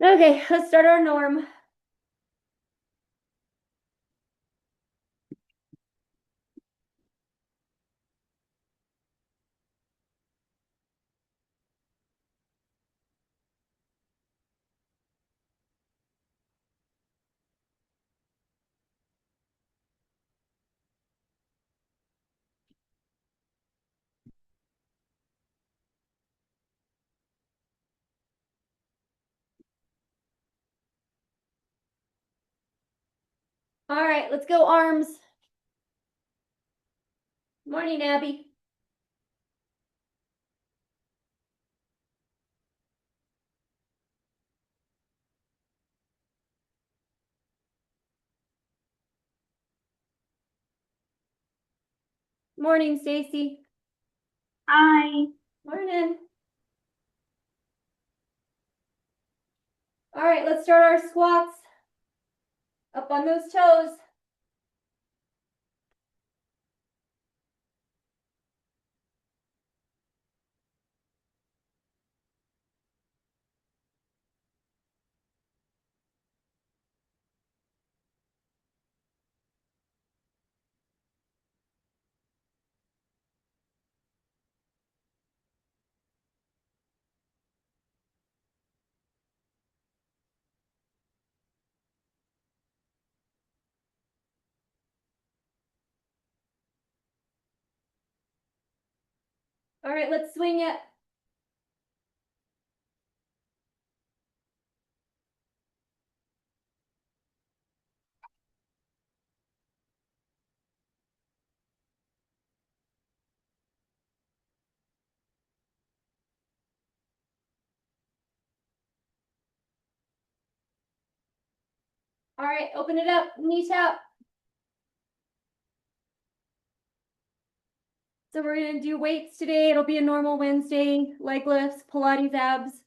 Okay, let's start our norm. All right, let's go arms. Morning, Abby. Morning, Stacy. Hi. Morning. All right, let's start our squats. Up on those toes. All right, let's swing it. All right, open it up, knee tap. So we're gonna do weights today. It'll be a normal Wednesday, leg lifts, Pilates abs.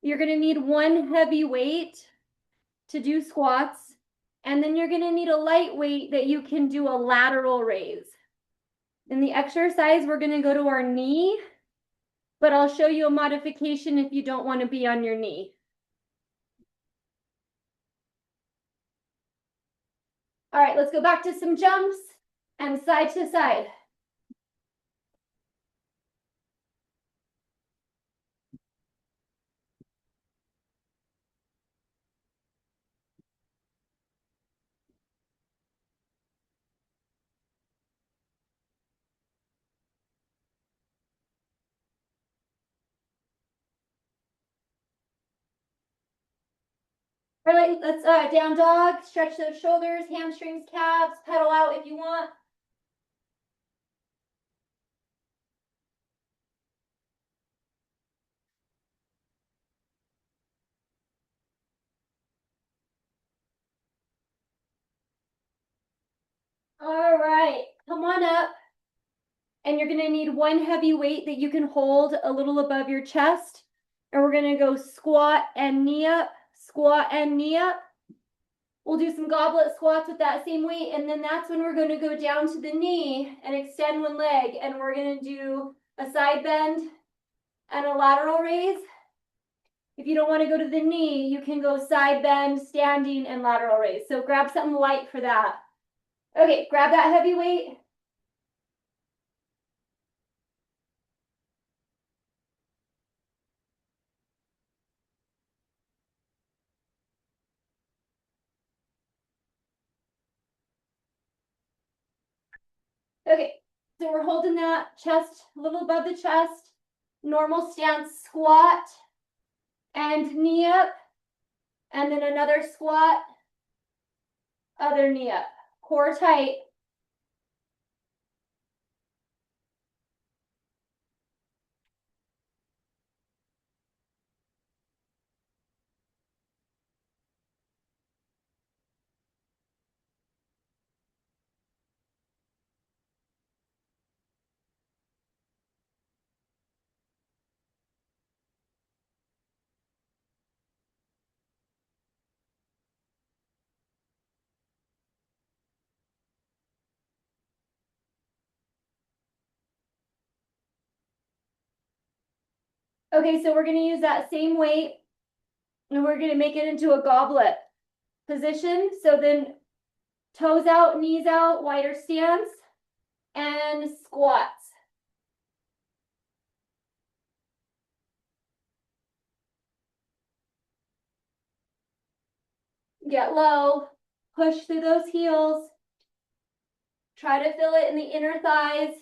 You're gonna need one heavy weight to do squats, and then you're gonna need a light weight that you can do a lateral raise. In the exercise, we're gonna go to our knee, but I'll show you a modification if you don't want to be on your knee. All right, let's go back to some jumps and side to side. All right, let's down dog, stretch those shoulders, hamstrings, calves, pedal out if you want. All right, come on up. And you're gonna need one heavy weight that you can hold a little above your chest. And we're gonna go squat and knee up, squat and knee up. We'll do some goblet squats with that same weight, and then that's when we're gonna go down to the knee and extend one leg, and we're gonna do a side bend and a lateral raise. If you don't wanna go to the knee, you can go side bend, standing, and lateral raise. So grab something light for that. Okay, grab that heavy weight. Okay, so we're holding that chest a little above the chest. Normal stance squat and knee up. And then another squat, other knee up. Core tight. Okay, so we're gonna use that same weight. And we're gonna make it into a goblet position. So then toes out, knees out, wider stance, and squats. Get low, push through those heels. Try to feel it in the inner thighs.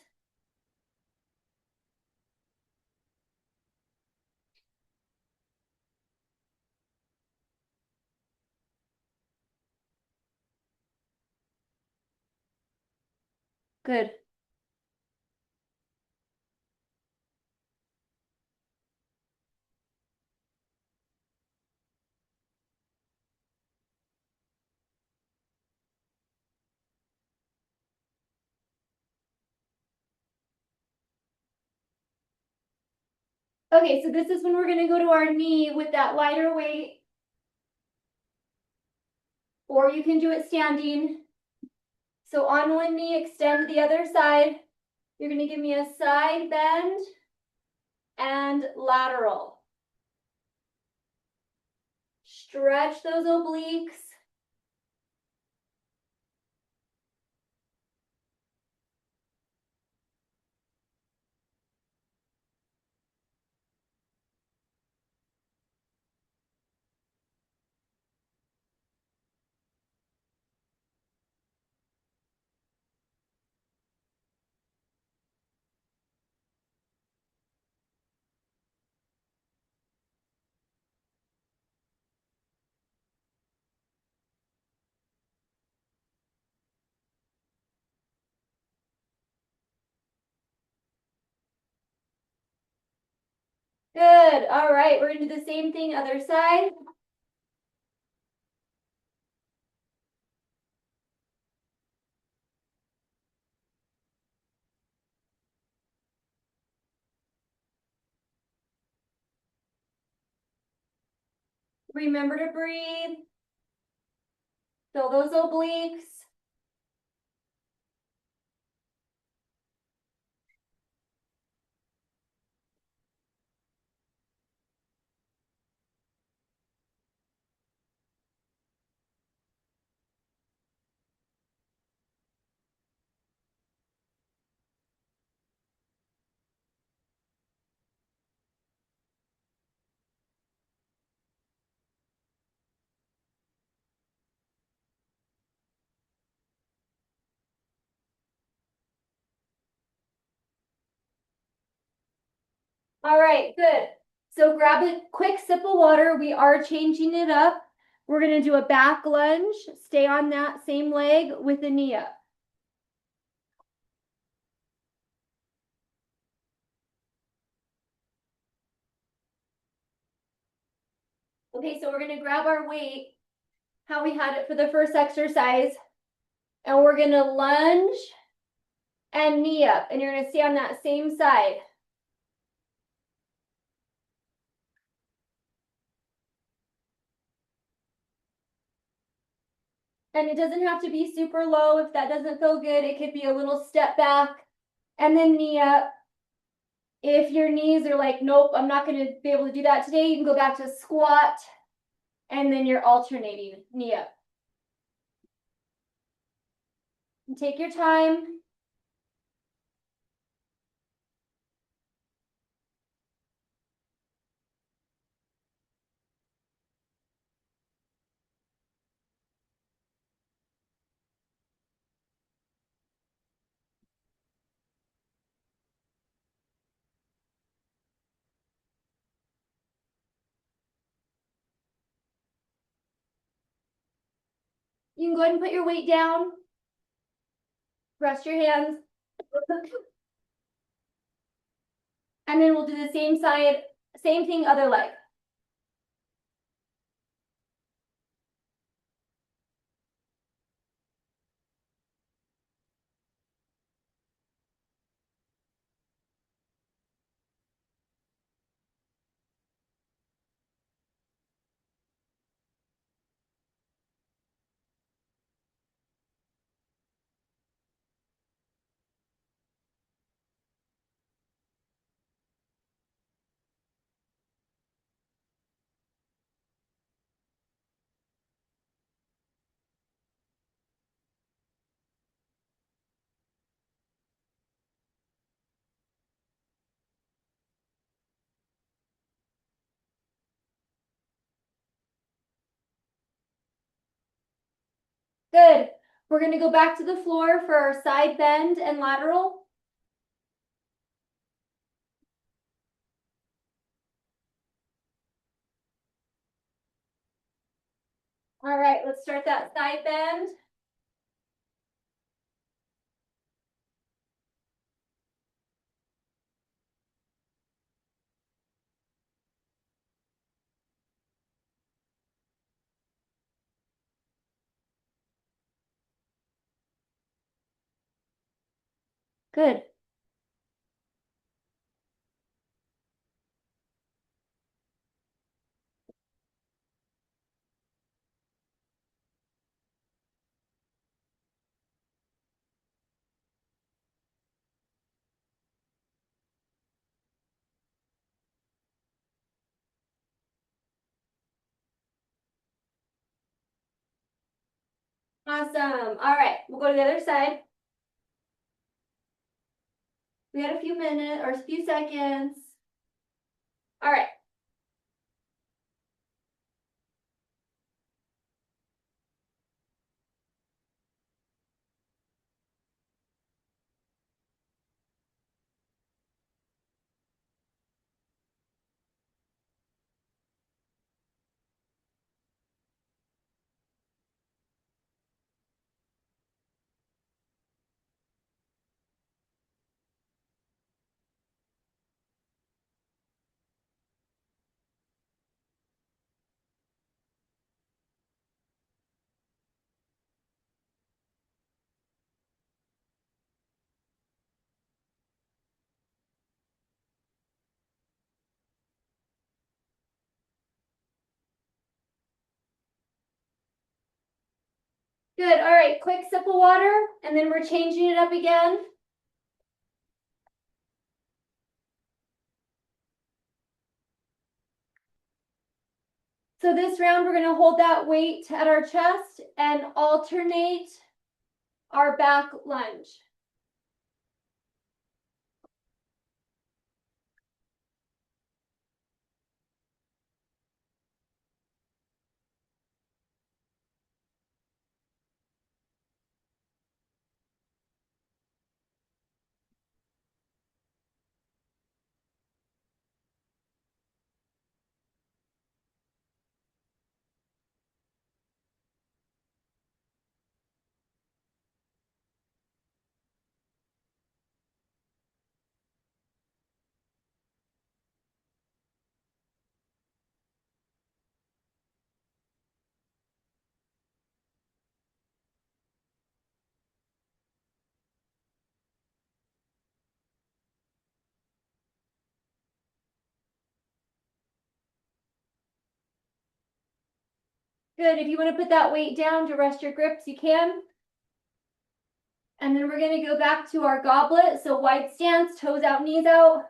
Good. Okay, so this is when we're gonna go to our knee with that lighter weight, or you can do it standing. So on one knee, extend the other side. You're gonna give me a side bend and lateral. Stretch those obliques. Good. All right, we're gonna do the same thing, other side. Remember to breathe. Feel those obliques. All right, good. So grab a quick sip of water. We are changing it up. We're gonna do a back lunge. Stay on that same leg with the knee up. Okay, so we're gonna grab our weight, how we had it for the first exercise, and we're gonna lunge and knee up, and you're gonna stay on that same side. And it doesn't have to be super low. If that doesn't feel good, it could be a little step back and then knee up. If your knees are like, nope, I'm not gonna be able to do that today, you can go back to squat and then you're alternating knee up. And take your time. You can go ahead and put your weight down. Rest your hands. And then we'll do the same side, same thing, other leg. Good. We're going to go back to the floor for our side bend and lateral. All right, let's start that side bend. Good. Awesome. All right, we'll go to the other side. We had a few minutes or a few seconds. All right. Good. All right, quick sip of water, and then we're changing it up again. So this round, we're going to hold that weight at our chest and alternate our back lunge. Good. If you want to put that weight down to rest your grips, you can. And then we're going to go back to our goblet. So wide stance, toes out, knees out.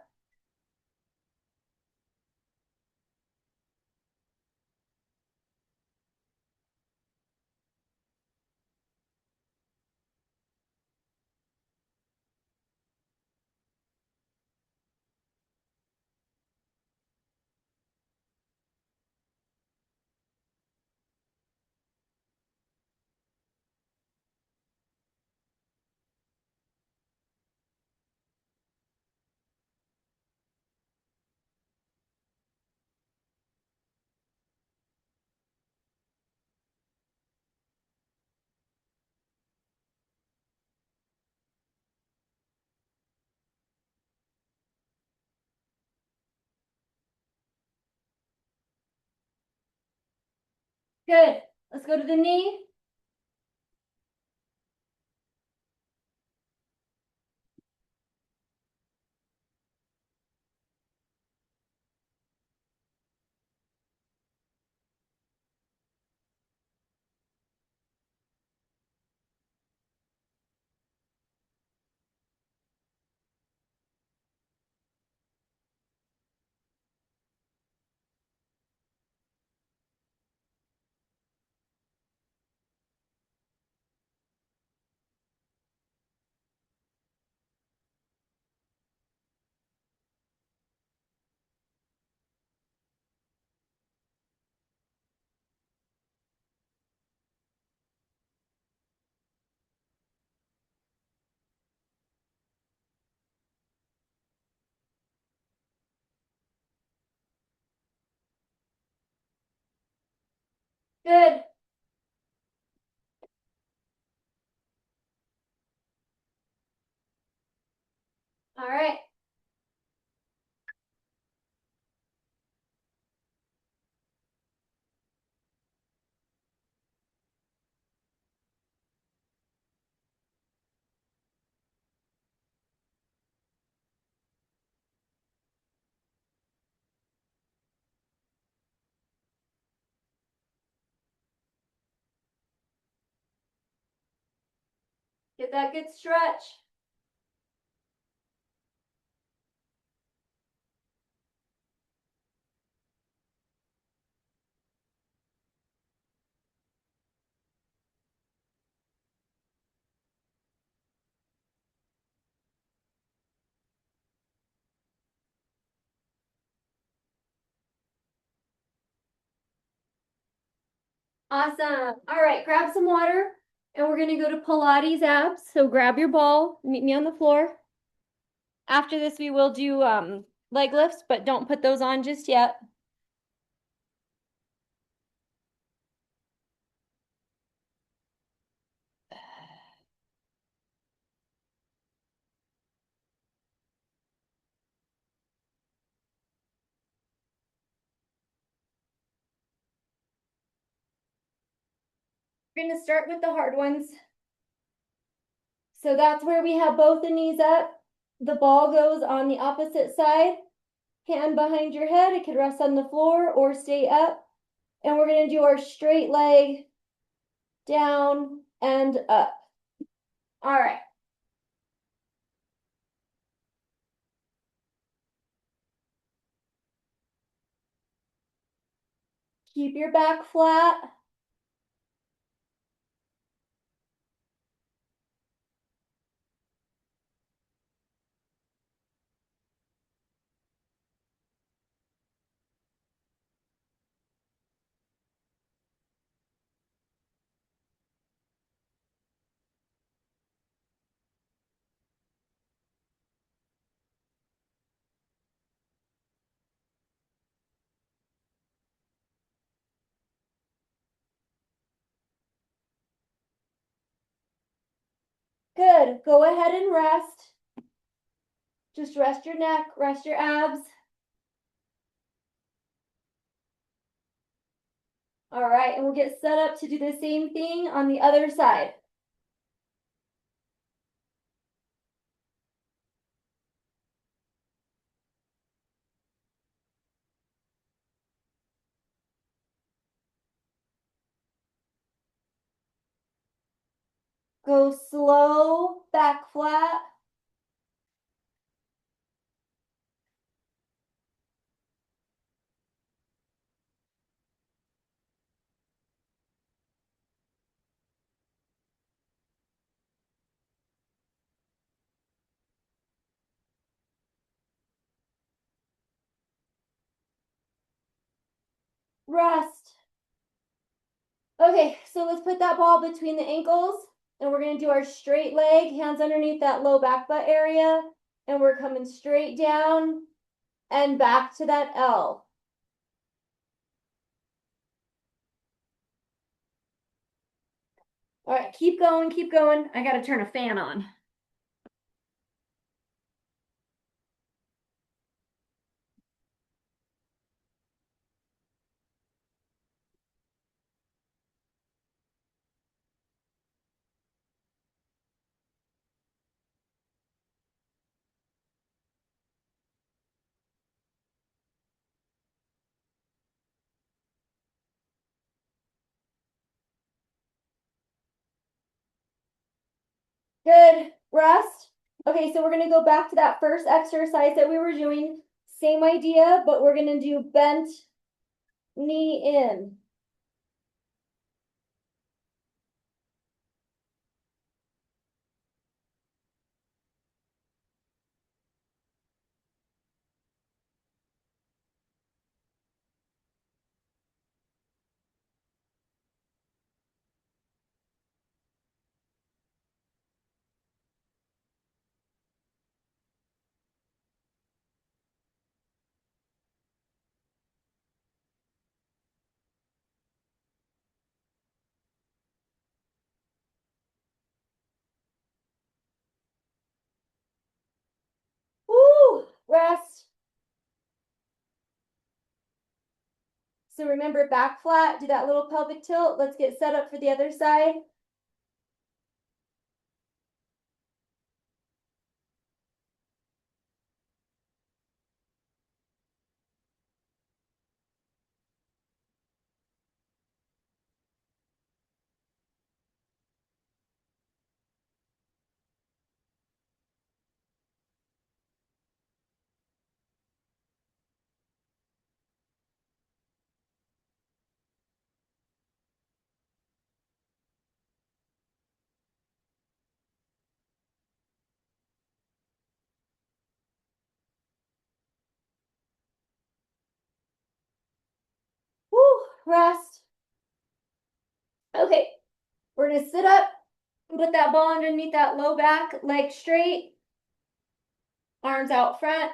Good. Let's go to the knee. Good. All right. Get that good stretch. Awesome. All right, grab some water and we're gonna go to Pilates abs. So grab your ball, meet me on the floor. After this, we will do leg lifts, but don't put those on just yet. We're gonna start with the hard ones. So that's where we have both the knees up. The ball goes on the opposite side. Hand behind your head. It could rest on the floor or stay up. And we're gonna do our straight leg down and up. All right. Keep your back flat. Good. Go ahead and rest. Just rest your neck, rest your abs. All right, and we'll get set up to do the same thing on the other side. Go slow, back flat. Rest. Okay, so let's put that ball between the ankles and we're gonna do our straight leg, hands underneath that low back butt area. And we're coming straight down and back to that L. All right, keep going, keep going. I gotta turn a fan on. Good, rest. Okay, so we're gonna go back to that first exercise that we were doing. Same idea, but we're gonna do bent knee in. So remember, back flat, do that little pelvic tilt. Let's get set up for the other side. Woo, rest. Okay, we're gonna sit up and put that ball underneath that low back, leg straight, arms out front,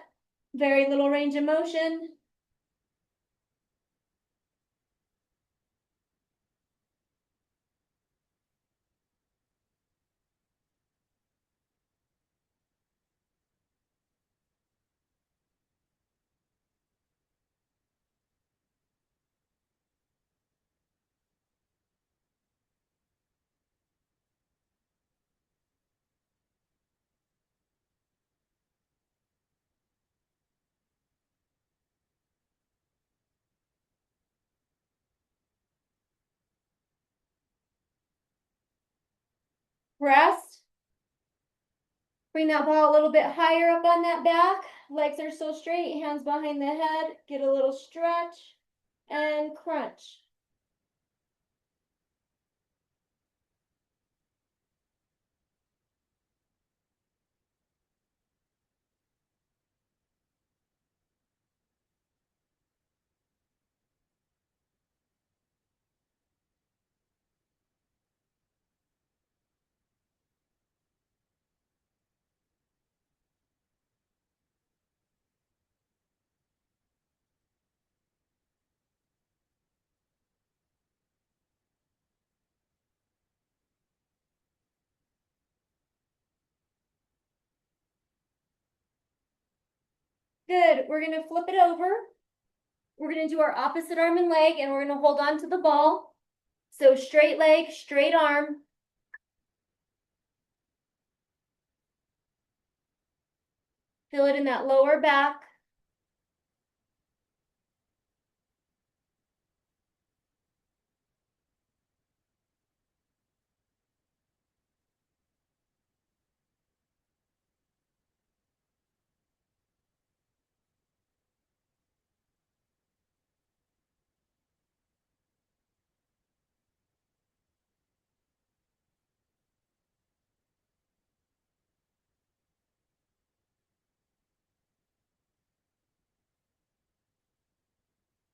very little range of motion. Rest. Bring that ball a little bit higher up on that back. Legs are still straight, hands behind the head. Get a little stretch and crunch. Good. We're gonna flip it over. We're gonna do our opposite arm and leg, and we're gonna hold on to the ball. So straight leg, straight arm. Feel it in that lower back.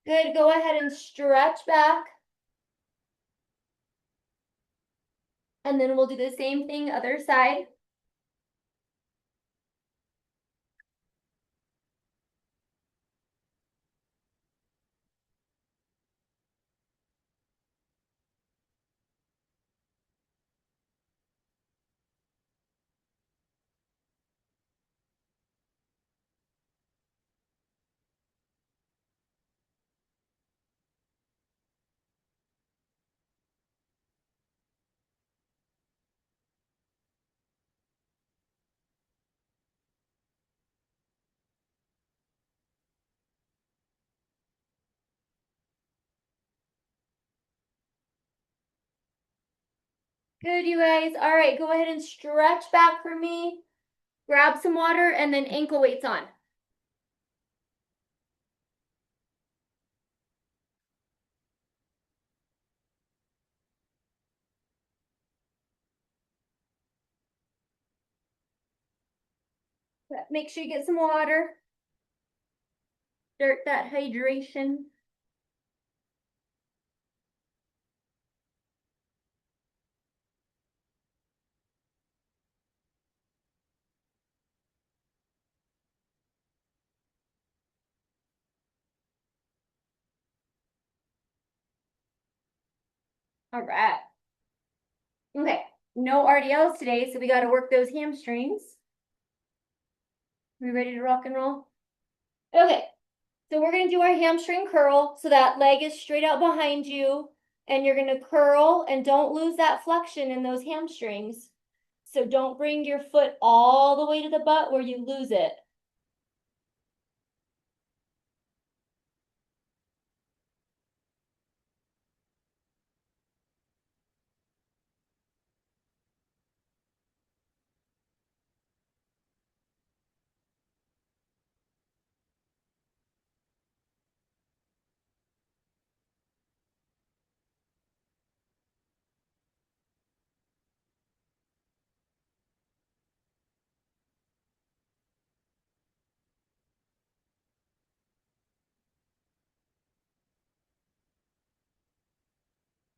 Good. Go ahead and stretch back. And then we'll do the same thing other side. Good, you guys. All right, go ahead and stretch back for me. Grab some water and then ankle weights on. Make sure you get some water. Start that hydration. All right. Okay, no RDLs today, so we got to work those hamstrings. We ready to rock and roll? Okay, So we're gonna do our hamstring curl. So that leg is straight out behind you and you're gonna curl and don't lose that flexion in those hamstrings. So don't bring your foot all the way to the butt where you lose it.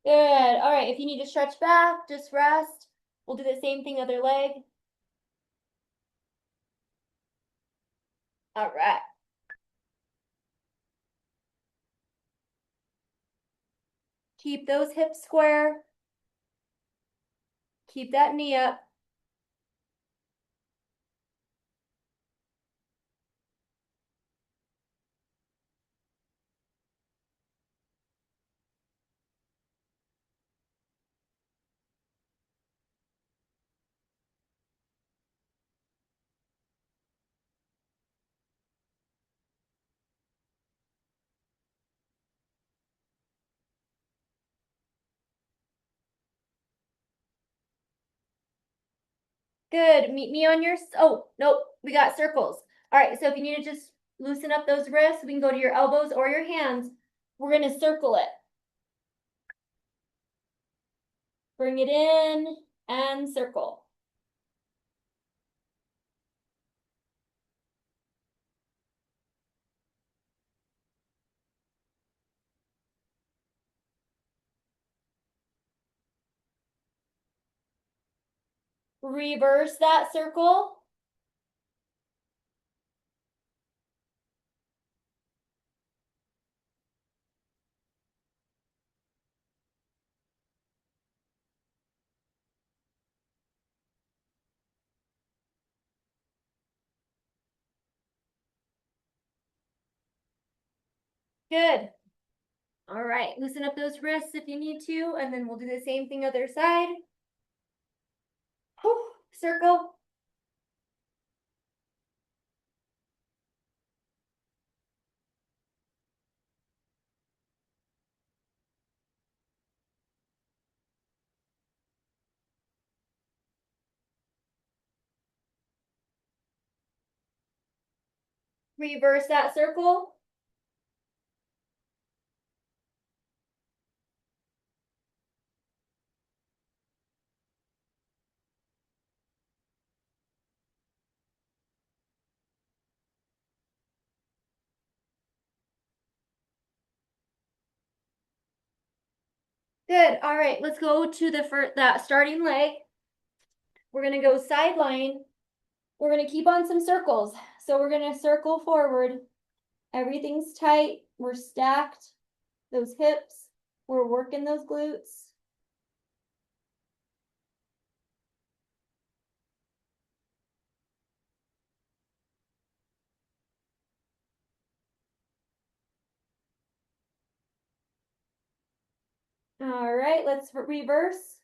Good. All right. If you need to stretch back, just rest. We'll do the same thing, other leg. All right. Keep those hips square. Keep that knee up. Good. Meet me on your, oh, nope, we got circles. All right, so if you need to just loosen up those wrists, we can go to your elbows or your hands. We're gonna circle it. Bring it in and circle. Reverse that circle. Good. All right, loosen up those wrists if you need to, and then we'll do the same thing other side. Whew, circle. Reverse that circle. Good. All right, let's go to that starting leg. We're gonna go sideline. We're gonna keep on some circles. So we're gonna circle forward. Everything's tight. We're stacked. Those hips. We're working those glutes. All right, let's reverse.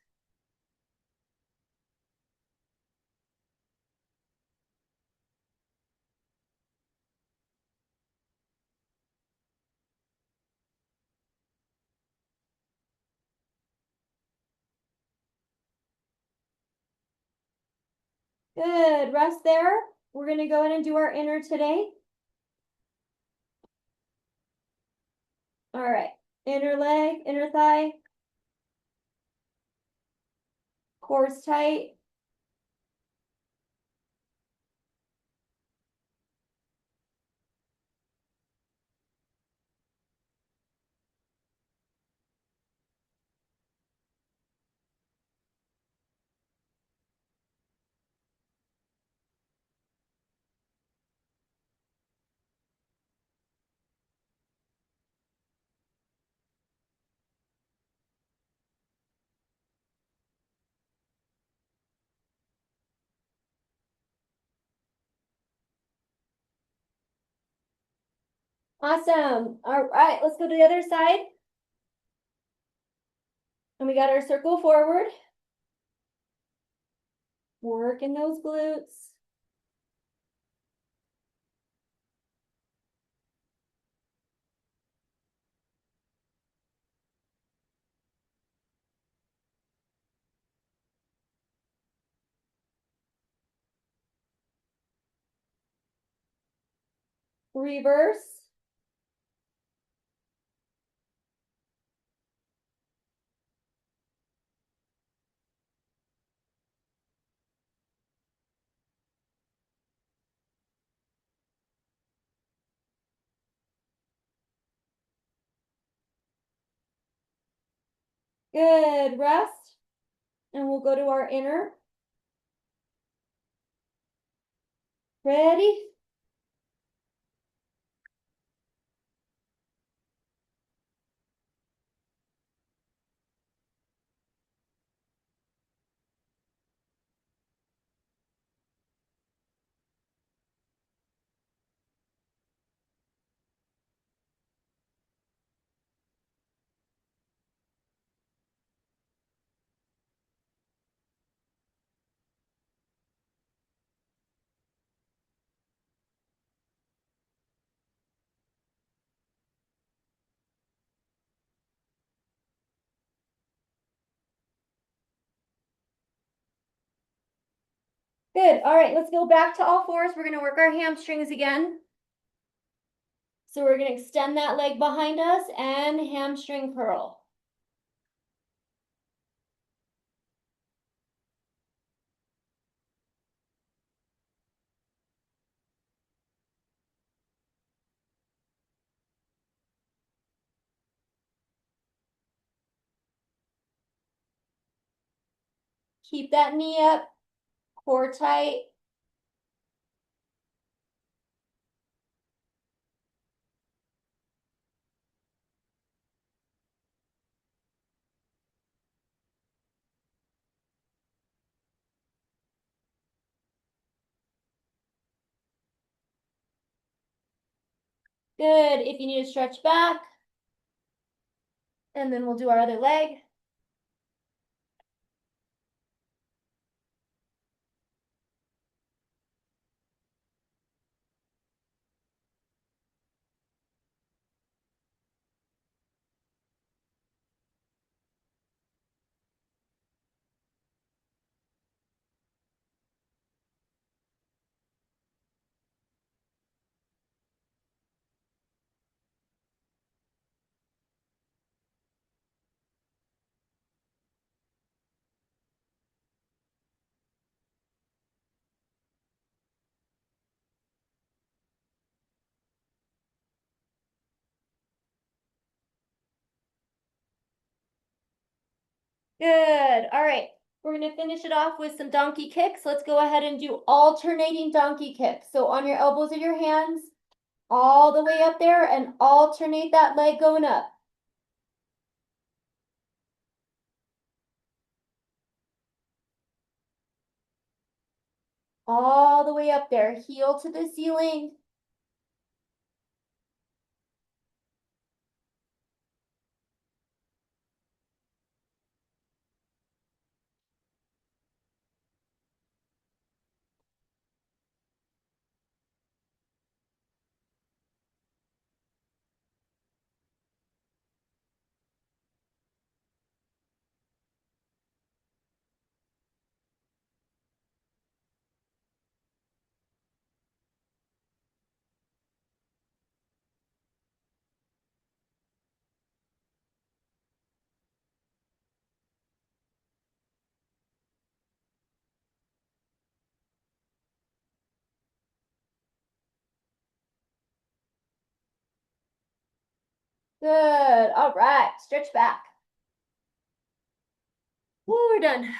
Good. Rest there. We're gonna go in and do our inner today. All right. Inner leg, inner thigh. Core's tight. Awesome. All right, let's go to the other side. And we got our circle forward. Working those glutes. Reverse. Good. Rest. And we'll go to our inner. Ready? Good. All right, let's go back to all fours. We're going to work our hamstrings again. So we're going to extend that leg behind us and hamstring curl. Keep that knee up, core tight. Good. If you need to stretch back, and then we'll do our other leg. Good. All right. We're going to finish it off with some donkey kicks. Let's go ahead and do alternating donkey kicks. So on your elbows or your hands, all the way up there, and alternate that leg going up. All the way up there, heel to the ceiling. Good. All right. Stretch back. Woo, we're done.